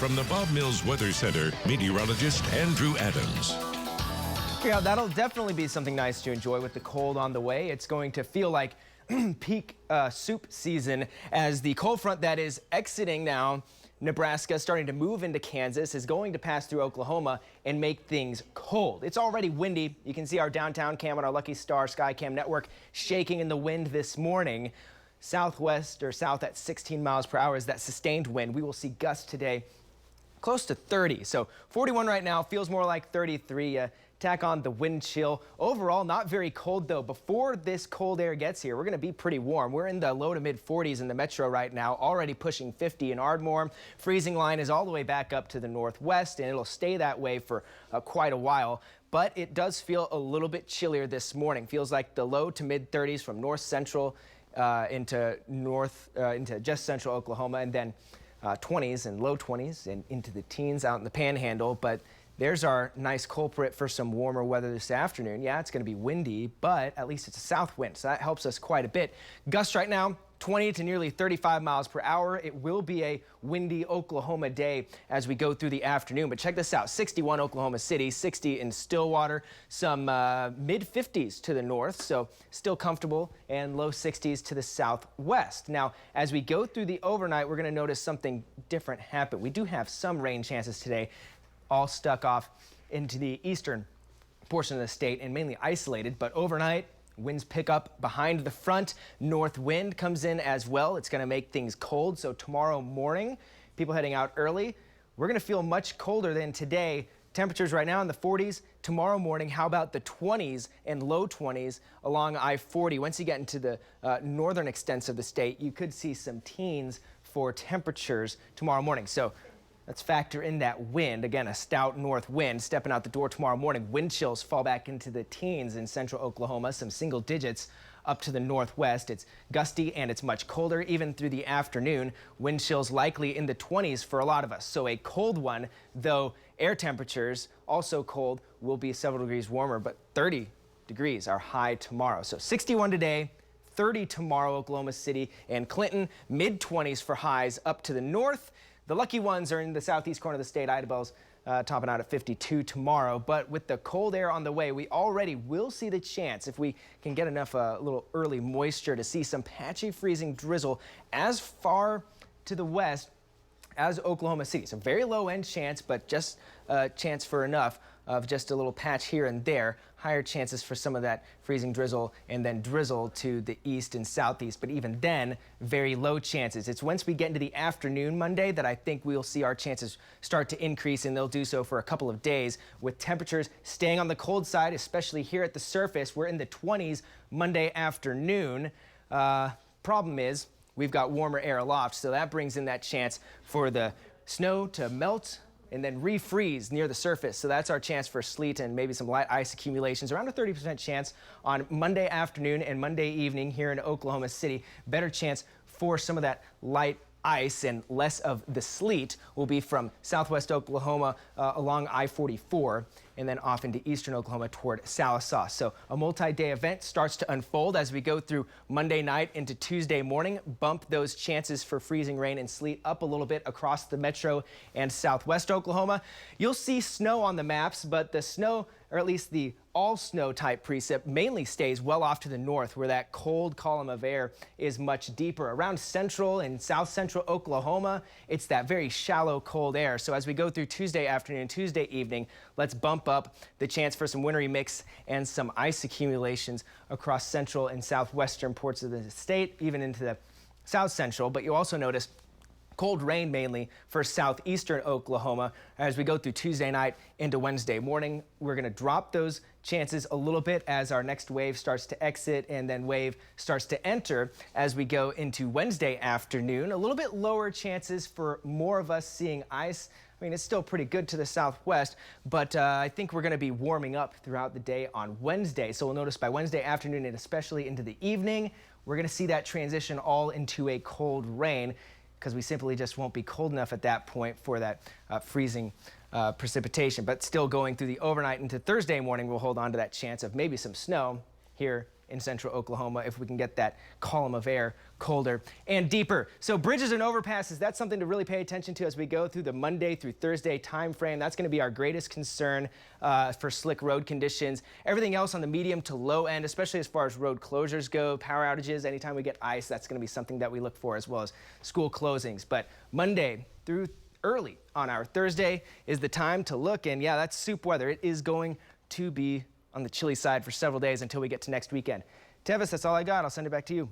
From the Bob Mills Weather Center, meteorologist Andrew Adams. Yeah, that'll definitely be something nice to enjoy with the cold on the way. It's going to feel like peak soup season as the cold front that is exiting now Nebraska, starting to move into Kansas, is going to pass through Oklahoma and make things cold. It's already windy. You can see our downtown cam on our Lucky Star Skycam network shaking in the wind this morning. Southwest or south at 16 miles per hour is that sustained wind. We will see gusts today close to 30. So 41 right now, feels more like 33. Tack on the wind chill. Overall, not very cold though. Before this cold air gets here, we're going to be pretty warm. We're in the low to mid 40s in the metro right now, already pushing 50 in Ardmore. Freezing line is all the way back up to the northwest, and it'll stay that way for quite a while. But it does feel a little bit chillier this morning. Feels like the low to mid 30s from north central into just central Oklahoma, and then 20s and low 20s and into the teens out in the panhandle. But there's our nice culprit for some warmer weather this afternoon. Yeah, it's going to be windy, but at least it's a south wind, so that helps us quite a bit. Gusts right now, 20 to nearly 35 miles per hour. It will be a windy Oklahoma day as we go through the afternoon. But check this out, 61 Oklahoma City, 60 in Stillwater, some mid-50s to the north, so still comfortable, and low 60s to the southwest. Now, as we go through the overnight, we're going to notice something different happen. We do have some rain chances today, all stuck off into the eastern portion of the state and mainly isolated, but overnight winds pick up behind the front. North wind comes in as well. It's going to make things cold. So tomorrow morning, people heading out early, we're going to feel much colder than today. Temperatures right now in the 40s. Tomorrow morning, how about the 20s and low 20s along I-40? Once you get into the northern extents of the state, you could see some teens for temperatures tomorrow morning. So let's factor in that wind. Again, a stout north wind stepping out the door tomorrow morning. Wind chills fall back into the teens in central Oklahoma, some single digits up to the northwest. It's gusty and it's much colder even through the afternoon. Wind chills likely in the 20s for a lot of us. So a cold one, though air temperatures also cold, will be several degrees warmer, but 30 degrees are high tomorrow. So 61 today, 30 tomorrow, Oklahoma City and Clinton, mid 20s for highs up to the north. The lucky ones are in the southeast corner of the state. Idabel's topping out at 52 tomorrow. But with the cold air on the way, we already will see the chance, if we can get enough little early moisture, to see some patchy freezing drizzle as far to the west as Oklahoma City. So very low end chance, but just a chance for enough of just a little patch here and there. Higher chances for some of that freezing drizzle and then drizzle to the east and southeast. But even then, very low chances. It's once we get into the afternoon Monday that I think we'll see our chances start to increase, and they'll do so for a couple of days with temperatures staying on the cold side, especially here at the surface. We're in the 20s Monday afternoon. Problem is, we've got warmer air aloft, so that brings in that chance for the snow to melt and then refreeze near the surface. So that's our chance for sleet and maybe some light ice accumulations. Around a 30% chance on Monday afternoon and Monday evening here in Oklahoma City. Better chance for some of that light ice and less of the sleet will be from southwest Oklahoma along I-44 and then off into eastern Oklahoma toward Sallisaw. So a multi-day event starts to unfold as we go through Monday night into Tuesday morning. Bump those chances for freezing rain and sleet up a little bit across the metro and southwest Oklahoma. You'll see snow on the maps, but the snow, or at least the all snow type precip, mainly stays well off to the north where that cold column of air is much deeper. Around central and south central Oklahoma, it's that very shallow cold air. So as we go through Tuesday afternoon, Tuesday evening, let's bump up the chance for some wintry mix and some ice accumulations across central and southwestern parts of the state, even into the south central. But you also notice cold rain mainly for southeastern Oklahoma. As we go through Tuesday night into Wednesday morning, we're going to drop those chances a little bit as our next wave starts to exit and then wave starts to enter as we go into Wednesday afternoon. A little bit lower chances for more of us seeing ice. I mean, it's still pretty good to the southwest, but I think we're going to be warming up throughout the day on Wednesday. So we'll notice by Wednesday afternoon and especially into the evening, we're going to see that transition all into a cold rain, because we simply just won't be cold enough at that point for that freezing precipitation. But still going through the overnight into Thursday morning, we'll hold on to that chance of maybe some snow here in central Oklahoma if we can get that column of air colder and deeper. So bridges and overpasses, that's something to really pay attention to as we go through the Monday through Thursday time frame. That's going to be our greatest concern for slick road conditions. Everything else on the medium to low end, especially as far as road closures go, power outages, anytime we get ice, that's going to be something that we look for, as well as school closings. But Monday through early on our Thursday is the time to look, and yeah, that's soup weather. It is going to be on the chilly side for several days until we get to next weekend. Tevis, that's all I got. I'll send it back to you.